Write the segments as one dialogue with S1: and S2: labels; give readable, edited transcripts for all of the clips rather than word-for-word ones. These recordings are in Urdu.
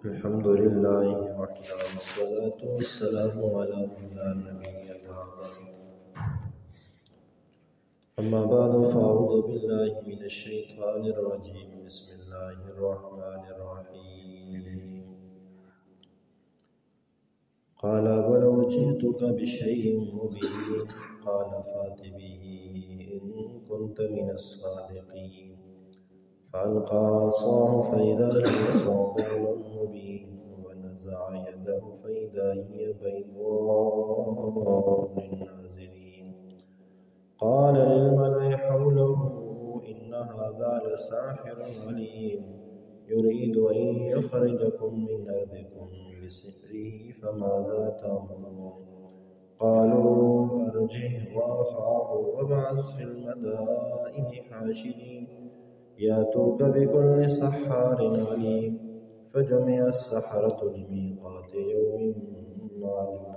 S1: الحمد لله وحده والصلاة والسلام على من لا نبي بعده أما بعد فأعوذ بالله من الشيطان الرجيم بسم الله الرحمن الرحيم قال ولو جئتك بشيء مبين قال فات به إن كنت من الصادقين فألقى عصاه فإذا هي ثعبان مبين ونزع يده فإذا هي بيضاء للناظرين قال للملأ حوله إن هذا لساحر عليم يريد أن يخرجكم من أرضكم بسحره فماذا تأمرون قالوا أرجه وأخاه وابعث في المدائن حاشرين يأتوك بكل سحار عليم فجمع السحرة لميقات يوم معلوم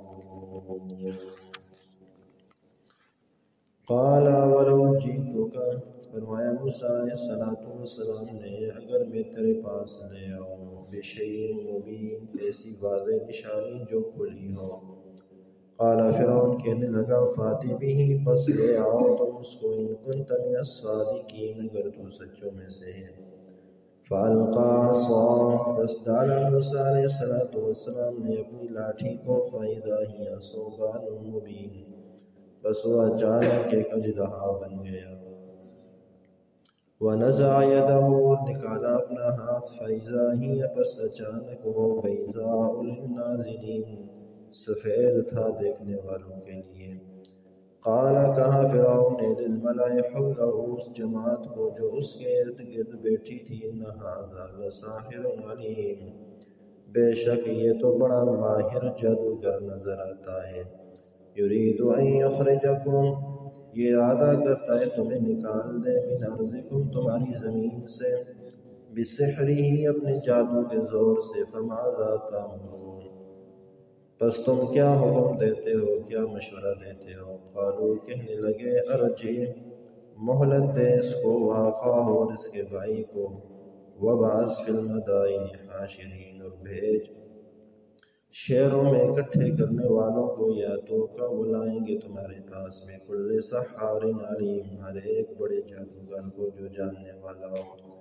S1: قال ولو جئتك فرمایا موسیٰ علیہ السلام نے اگر میں تیرے پاس لے آؤں بشیء مبین ایسی واضح نشانی جو کھلی ہو قال فرعون کہنے لگا فاتی بھی پس لے آؤ تم اس کو ان کنت من الصادقین اگر تو سچوں میں سے ہے فالقا عصاه پس ڈالا موسیٰ علیہ السلام نے اپنی لاٹھی کو فاذا ہی ثعبان مبین بس وہ اچانک ایک اژدہا بن گیا ونزع یدہ نکالا اپنا ہاتھ فاذا ہی پس اچانک وہ بیضاء للناظرین سفید تھا دیکھنے والوں کے لیے قال کہا فرعون نے للملأ حولہ اس جماعت کو جو اس کے ارد گرد بیٹھی تھی ان ھذا لساحر علیم بے شک یہ تو بڑا ماہر جادوگر نظر آتا ہے یرید ان یخرجکم یہ ارادہ کرتا ہے تمہیں نکال دے من ارضکم تمہاری زمین سے بسحرہ اپنے جادو کے زور سے فماذا تأمرون پس تم کیا حکم دیتے ہو کیا مشورہ دیتے ہو قالوا کہنے لگے ارجع مہلت دے اس کو واخاہ اور اس کے بھائی کو وابعث فی المدائن حاشرین اور بھیج شہروں میں اکٹھے کرنے والوں کو یا تو کا بلائیں گے تمہارے پاس میں کل سحار علیم ہر ایک بڑے جادوگر کو جو جاننے والا ہو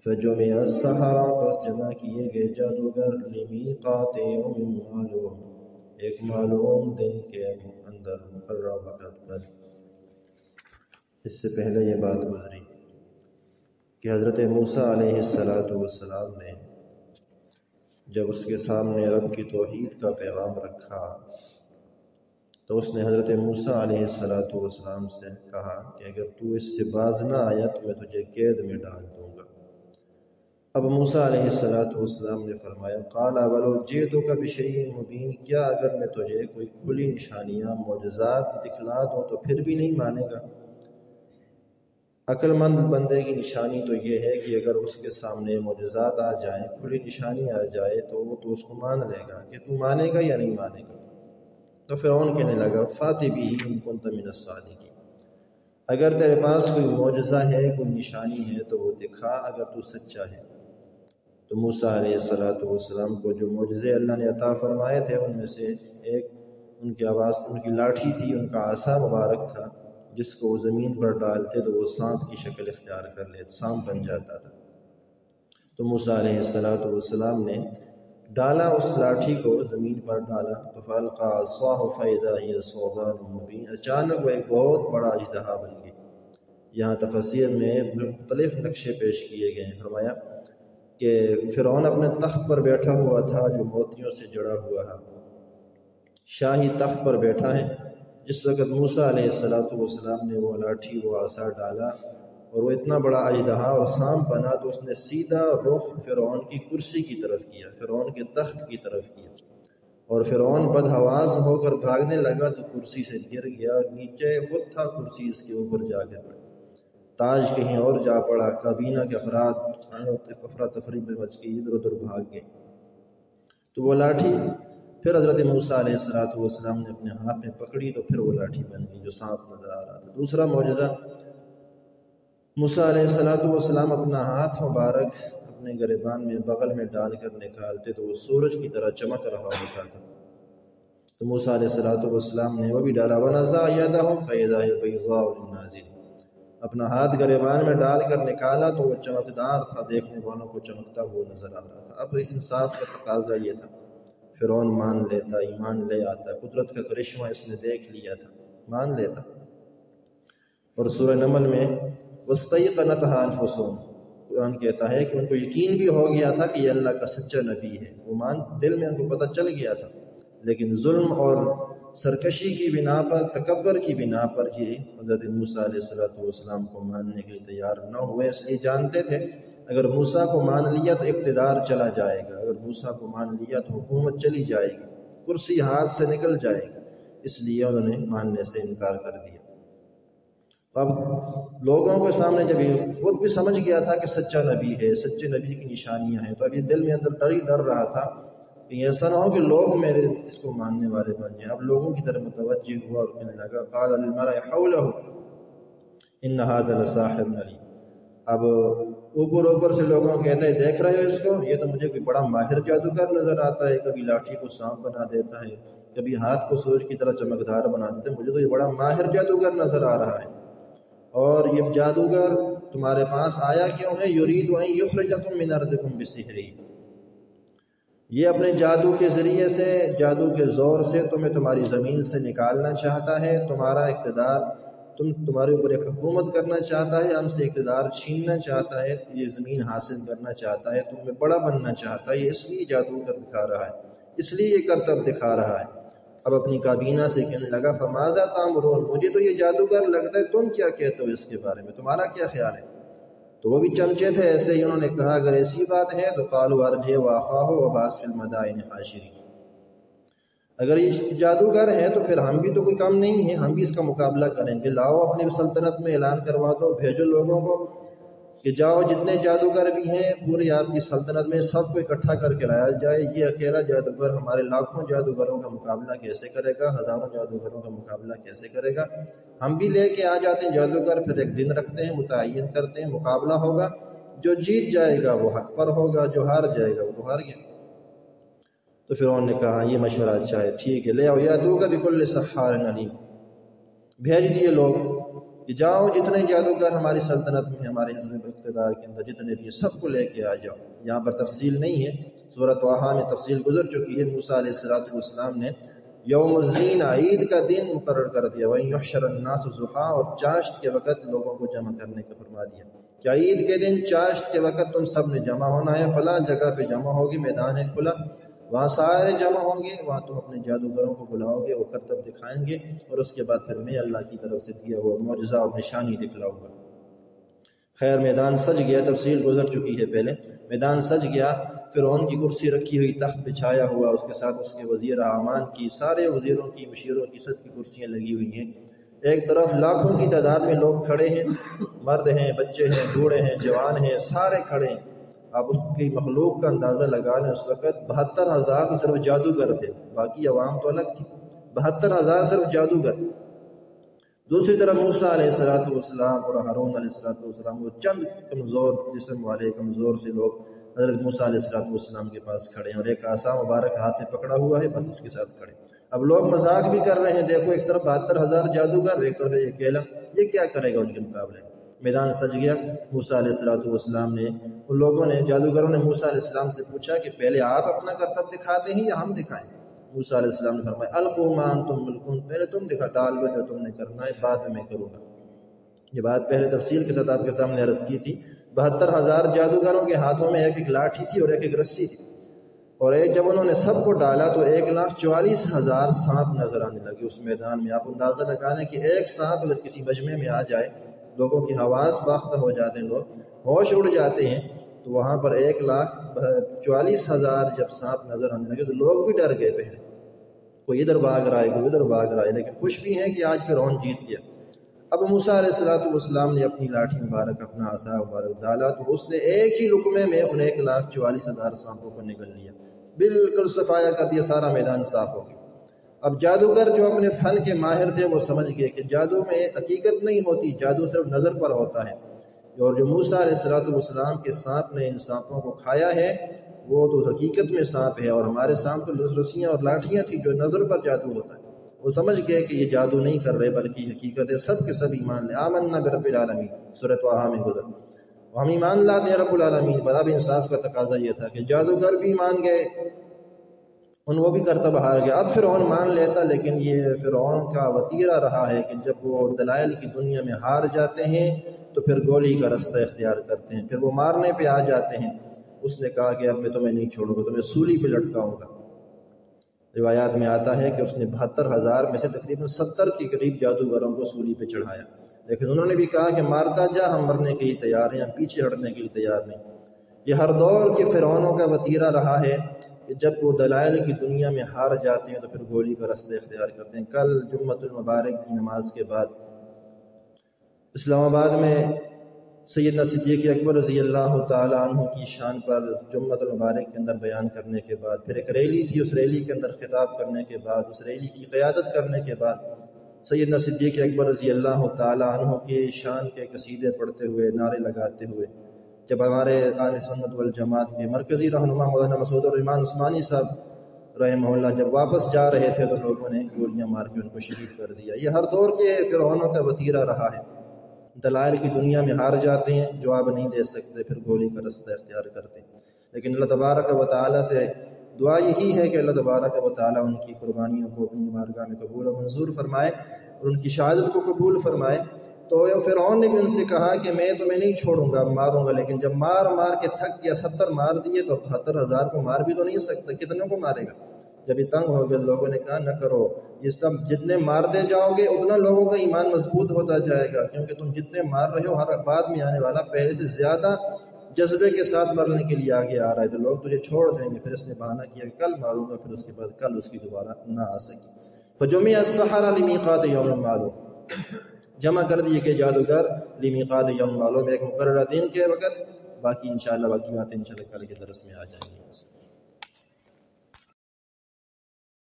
S1: فجمع السحرہ پس جمع کیے گئے جادوگر لمیقات یوم معلوم ایک معلوم دن کے اندر مقررہ وقت پر اس سے پہلے یہ بات گزری کہ حضرت موسیٰ علیہ السلام نے جب اس کے سامنے رب کی توحید کا پیغام رکھا تو اس نے حضرت موسیٰ علیہ السلام سے کہا کہ اگر تو اس سے باز نہ آیا تو میں تجھے قید میں ڈال دوں گا اب موسیٰ علیہ السلام نے فرمایا قال ولو جئتک بشیء مبین کیا اگر میں تجھے کوئی کھلی نشانیاں معجزات دکھلا دوں تو پھر بھی نہیں مانے گا عقل مند بندے کی نشانی تو یہ ہے کہ اگر اس کے سامنے معجزات آ جائیں کھلی نشانی آ جائے تو وہ تو اس کو مان لے گا کہ تو مانے گا یا نہیں مانے گا تو فرعون کہنے لگا فاتی بھی ان کنت من الصادقین اگر تیرے پاس کوئی معجزہ ہے کوئی نشانی ہے تو وہ دکھا اگر تو سچا ہے تو موسیٰ علیہ السلام کو جو معجزے اللہ نے عطا فرمائے تھے ان میں سے ایک ان کی لاٹھی تھی ان کا عصا مبارک تھا جس کو وہ زمین پر ڈالتے تو وہ سانپ کی شکل اختیار کر لیتے سانپ بن جاتا تھا تو موسیٰ علیہ السلام نے ڈالا اس لاٹھی کو زمین پر ڈالا تو فالقا عصاه فاذا هي ثعبان مبین اچانک وہ ایک بہت بڑا اژدہا بن گئی یہاں تفسیر میں مختلف نقشے پیش کیے گئے ہیں فرمایا کہ فرعون اپنے تخت پر بیٹھا ہوا تھا جو موتیوں سے جڑا ہوا ہے شاہی تخت پر بیٹھا ہے جس وقت موسیٰ علیہ السلام نے وہ لاٹھی وہ عصا ڈالا اور وہ اتنا بڑا اژدہا اور سانپ بنا تو اس نے سیدھا رخ فرعون کی کرسی کی طرف کیا فرعون کے تخت کی طرف کیا اور فرعون بدحواس ہو کر بھاگنے لگا تو کرسی سے گر گیا نیچے خود تھا کرسی اس کے اوپر جا کے پڑا تاج کہیں اور جا پڑا کابینہ کے افراد افراتفری مچ گئی ادھر ادھر بھاگ گئے تو وہ لاٹھی پھر حضرت موسیٰ علیہ السلام نے اپنے ہاتھ میں پکڑی تو پھر وہ لاٹھی بن گئی جو سانپ نظر آ رہا تھا دوسرا معجزہ موسیٰ علیہ السلام اپنا ہاتھ مبارک اپنے گریبان میں بغل میں ڈال کر نکالتے تو وہ سورج کی طرح چمک رہا ہوتا تھا۔ تو موسیٰ علیہ السلام نے وہ بھی ڈالا، وَنَزَعَ يَدَهُ فَإِذَا هِيَ بَيْضَاءُ لِلنَّاظِرِينَ، اپنا ہاتھ گریبان میں ڈال کر نکالا تو وہ چمکدار تھا، دیکھنے والوں کو چمکتا ہوا نظر آ رہا تھا۔ اب انصاف کا تقاضا یہ تھا، فرعون مان لیتا، ایمان لے آتا، قدرت کا کرشمہ اس نے دیکھ لیا تھا، مان لیتا۔ اور سورہ نمل میں وَاسْتَيْقَنَتْهَا أَنفُسُهُمْ، قرآن کہتا ہے کہ ان کو یقین بھی ہو گیا تھا کہ یہ اللہ کا سچا نبی ہے، وہ دل میں ان کو پتہ چل گیا تھا، لیکن ظلم اور سرکشی کی بنا پر، تکبر کی بنا پر یہ حضرت موسیٰ علیہ السلام کو ماننے کے لیے تیار نہ ہوئے، اس لیے جانتے تھے اگر موسیٰ کو مان لیا تو اقتدار چلا جائے گا، اگر موسیٰ کو مان لیا تو حکومت چلی جائے گی، کرسی ہاتھ سے نکل جائے گی، اس لیے انہوں نے ماننے سے انکار کر دیا۔ اب لوگوں کے سامنے جب یہ خود بھی سمجھ گیا تھا کہ سچا نبی ہے، سچے نبی کی نشانیاں ہیں، تو اب یہ دل میں اندر ڈر رہا تھا کہ ایسا نہ ہو کہ لوگ میرے اس کو ماننے والے بن جائیں۔ اب لوگوں کی طرف متوجہ ہوا اور کہنے لگا، قال للملأ حوله ان هذا لساحر علیم، اب اوپر سے لوگوں کہتے ہیں، دیکھ رہے ہو اس کو، یہ تو مجھے کوئی بڑا ماہر جادوگر نظر آتا ہے، کبھی لاٹھی کو سانپ بنا دیتا ہے، کبھی ہاتھ کو سورج کی طرح چمکدار بنا دیتا ہے، مجھے تو یہ بڑا ماہر جادوگر نظر آ رہا ہے، اور یہ جادوگر تمہارے پاس آیا کیوں ہے؟ یرید ان یخرجکم من ارضکم بسحرہ، یہ اپنے جادو کے ذریعے سے، جادو کے زور سے تمہیں تمہاری زمین سے نکالنا چاہتا ہے، تمہارا اقتدار، تمہارے اوپر ایک حکومت کرنا چاہتا ہے، ہم سے اقتدار چھیننا چاہتا ہے، یہ زمین حاصل کرنا چاہتا ہے، تمہیں بڑا بننا چاہتا ہے، اس لیے جادو کر دکھا رہا ہے، اس لیے یہ کرتب دکھا رہا ہے۔ اب اپنی کابینہ سے کہنے لگا، فماذا تأمرون، مجھے تو یہ جادوگر لگتا ہے، تم کیا کہتے ہو اس کے بارے میں، تمہارا کیا خیال ہے؟ تو وہ بھی چمچے تھے، ایسے ہی انہوں نے کہا اگر ایسی بات ہے تو قالوا ارجع واخاہ وابعث فی المدائن حاشرین، اگر یہ جادوگر ہے تو پھر ہم بھی تو کوئی کم نہیں ہیں، ہم بھی اس کا مقابلہ کریں گے، لاؤ اپنی سلطنت میں اعلان کروا دو، بھیجو لوگوں کو کہ جاؤ جتنے جادوگر بھی ہیں پوری آپ کی سلطنت میں سب کو اکٹھا کر کے لایا جائے، یہ اکیلا جادوگر ہمارے لاکھوں جادوگروں کا مقابلہ کیسے کرے گا، ہزاروں جادوگروں کا مقابلہ کیسے کرے گا، ہم بھی لے کے آ جاتے ہیں جادوگر، پھر ایک دن رکھتے ہیں، متعین کرتے ہیں، مقابلہ ہوگا، جو جیت جائے گا وہ حق پر ہوگا، جو ہار جائے گا وہ تو ہار گیا۔ تو فرعون نے کہا یہ مشورہ اچھا ہے، ٹھیک ہے، لے آؤ یاتوک بکل سحار علیم، بھیج دیے لوگ کہ جاؤ جتنے جادوگر ہماری سلطنت میں، ہمارے حزب اقتدار کے اندر جتنے بھی سب کو لے کے آ جاؤ۔ یہاں پر تفصیل نہیں ہے، سورۃ طٰہٰ میں تفصیل گزر چکی ہے، موسیٰ علیہ السلام نے یوم الزین، عید کا دن مقرر کر دیا، وَإِنْ يُحْشَرَ النَّاسُ ضُحًى، اور چاشت کے وقت لوگوں کو جمع کرنے کا فرما دیا کہ عید کے دن چاشت کے وقت تم سب نے جمع ہونا ہے، فلاں جگہ پہ جمع ہوگی، میدان ہے کھلا، وہاں سارے جمع ہوں گے، وہاں تم اپنے جادوگروں کو بلاؤ گے، وہ کرتب دکھائیں گے، اور اس کے بعد پھر میں اللہ کی طرف سے دیا ہوا معجزہ اور نشانی دکھلاؤں گا۔ خیر میدان سج گیا، تفصیل گزر چکی ہے پہلے، میدان سج گیا، فرعون کی کرسی رکھی ہوئی، تخت بچھایا ہوا، اس کے ساتھ اس کے وزیر حامان کی، سارے وزیروں کی، مشیروں کی، سب کی کرسیاں لگی ہوئی ہیں، ایک طرف لاکھوں کی تعداد میں لوگ کھڑے ہیں، مرد ہیں، بچے ہیں، بوڑھے ہیں، جوان ہیں، سارے کھڑے ہیں۔ آپ اس کی مخلوق کا اندازہ لگا لیں، اس وقت 72,000 صرف جادوگر تھے، باقی عوام تو الگ تھی، 72,000 صرف جادوگر۔ دوسری طرف موسیٰ علیہ السلام اور ہارون علیہ السلام، وہ چند کمزور جسم والے کمزور سے لوگ حضرت موسیٰ علیہ السلام کے پاس کھڑے ہیں، اور ایک عصا مبارک ہاتھ میں پکڑا ہوا ہے، بس اس کے ساتھ کھڑے۔ اب لوگ مذاق بھی کر رہے ہیں، دیکھو ایک طرف 72,000 جادوگر، ایک طرف یہ اکیلا، یہ کیا کرے گا ان کے مقابلے میں۔ میدان سج گیا، موسیٰ علیہ السلام نے، ان لوگوں نے، جادوگروں نے موسیٰ علیہ السلام سے پوچھا کہ پہلے آپ اپنا کرتب دکھاتے ہیں یا ہم دکھائیں؟ موسیٰ علیہ السلام نے فرمایا القوا ما انتم ملقون، پہلے تم دکھا ڈال دو جو تم نے کرنا ہے، بعد میں کروں گا۔ یہ بات پہلے تفصیل کے ساتھ آپ کے سامنے عرض کی تھی، 72,000 جادوگروں کے ہاتھوں میں ایک ایک لاٹھی تھی اور ایک ایک رسی تھی، اور جب انہوں نے سب کو ڈالا تو 1,44,000 سانپ نظر آنے لگے اس میدان میں۔ آپ اندازہ لگا لیں کہ ایک سانپ اگر کسی مجمع میں آ جائے، لوگوں کی حواس باختہ ہو جاتے ہیں، لوگ ہوش اڑ جاتے ہیں، تو وہاں پر 1,44,000 جب سانپ نظر آنے لگے تو لوگ بھی ڈر گئے، پہلے کوئی ادھر بھاگ رہا ہے، کوئی ادھر بھاگ رہا ہے، لیکن خوش بھی ہیں کہ آج فرعون جیت گیا۔ اب موسیٰ علیہ السلام نے اپنی لاٹھی مبارک، اپنا عصا مبارک ڈالا تو اس نے ایک ہی لقمے میں ان 1,44,000 سانپوں کو نگل لیا، بالکل صفایا کر دیا، سارا میدان صاف ہو گیا۔ اب جادوگر جو اپنے فن کے ماہر تھے وہ سمجھ گئے کہ جادو میں حقیقت نہیں ہوتی، جادو صرف نظر پر ہوتا ہے، اور جو موسیٰ علیہ السلام کے سانپ نے ان سانپوں کو کھایا ہے وہ تو حقیقت میں سانپ ہے، اور ہمارے سانپ تو رسیاں اور لاٹھیاں تھیں جو نظر پر جادو ہوتا ہے۔ وہ سمجھ گئے کہ یہ جادو نہیں کر رہے بلکہ حقیقت ہے، سب کے سب ایمان لے۔ آمنا برب العالمین، سورۃ طٰہٰ میں گزر، ہم ایمان لاتے ہیں رب العالمین پر۔ اب انصاف کا تقاضا یہ تھا کہ جادوگر بھی مان گئے، ان وہ بھی کرتا بہار گیا۔ اب فرعون مان لیتا، لیکن یہ فرعون کا وتیرہ رہا ہے کہ جب وہ دلائل کی دنیا میں ہار جاتے ہیں تو پھر گولی کا رستہ اختیار کرتے ہیں، پھر وہ مارنے پہ آ جاتے ہیں۔ اس نے کہا کہ اب میں تمہیں نہیں چھوڑوں گا، تمہیں سولی پہ لٹکاؤں گا۔ روایات میں آتا ہے کہ اس نے 72,000 میں سے تقریباً 70 کے قریب جادوگروں کو سولی پہ چڑھایا، لیکن انہوں نے بھی کہا کہ مارتا جا، ہم مرنے کے لیے تیار ہیں، ہم پیچھے ہٹنے کے لیے تیار نہیں۔ یہ ہر دور کے فرعونوں کا وتیرہ رہا ہے کہ جب وہ دلائل کی دنیا میں ہار جاتے ہیں تو پھر گولی کا رستہ اختیار کرتے ہیں۔ کل جمعۃ المبارک کی نماز کے بعد اسلام آباد میں سیدنا صدیق اکبر رضی اللہ تعالیٰ عنہ کی شان پر جمعۃ المبارک کے اندر بیان کرنے کے بعد پھر ایک ریلی تھی، اس ریلی کے اندر خطاب کرنے کے بعد، اس ریلی کی قیادت کرنے کے بعد سیدنا صدیق اکبر رضی اللہ تعالیٰ عنہ کی شان کے قصیدے پڑھتے ہوئے، نعرے لگاتے ہوئے، جب ہمارے اہل سنت والجماعت کے مرکزی رہنما مولانا مسعود الرحمان عثمانی صاحب رحمہ اللہ جب واپس جا رہے تھے تو لوگوں نے گولیاں مار کے ان کو شہید کر دیا۔ یہ ہر دور کے فرعونوں کا وتیرہ رہا ہے، دلائل کی دنیا میں ہار جاتے ہیں، جواب نہیں دے سکتے، پھر گولی کا رستہ اختیار کرتے ہیں۔ لیکن اللہ تبارک و تعالیٰ سے دعا یہی ہے کہ اللہ تبارک و تعالیٰ ان کی قربانیوں کو اپنی بارگاہ میں قبول و منظور فرمائے اور ان کی شہادت کو قبول فرمائے۔ تو فرعون نے بھی ان سے کہا کہ میں تمہیں نہیں چھوڑوں گا، ماروں گا، لیکن جب مار کے تھک گیا، 70 مار دیے تو 72,000 کو مار بھی تو نہیں سکتا، کتنے کو مارے گا؟ جب یہ تنگ ہو گئے لوگوں نے کہا نہ کرو، اس طرح جتنے مارتے جاؤ گے اتنا لوگوں کا ایمان مضبوط ہوتا جائے گا، کیونکہ تم جتنے مار رہے ہو ہر بعد میں آنے والا پہلے سے زیادہ جذبے کے ساتھ مرنے کے لیے آگے آ رہا ہے، تو لوگ تجھے چھوڑ دیں گے۔ پھر اس نے بہانہ کیا کہ کل ماروں گا، پھر اس کے بعد کل اس کی دوبارہ نہ آ سکی۔ فجمع السحرة لمیقات یوم معلوم، جمع کر دیے کہ جادوگر لمیقات یوم معلوم، ایک مقررہ دن کے وقت۔ باقی انشاءاللہ باقی باتیں انشاءاللہ کل کے درس میں آ جائیں گی۔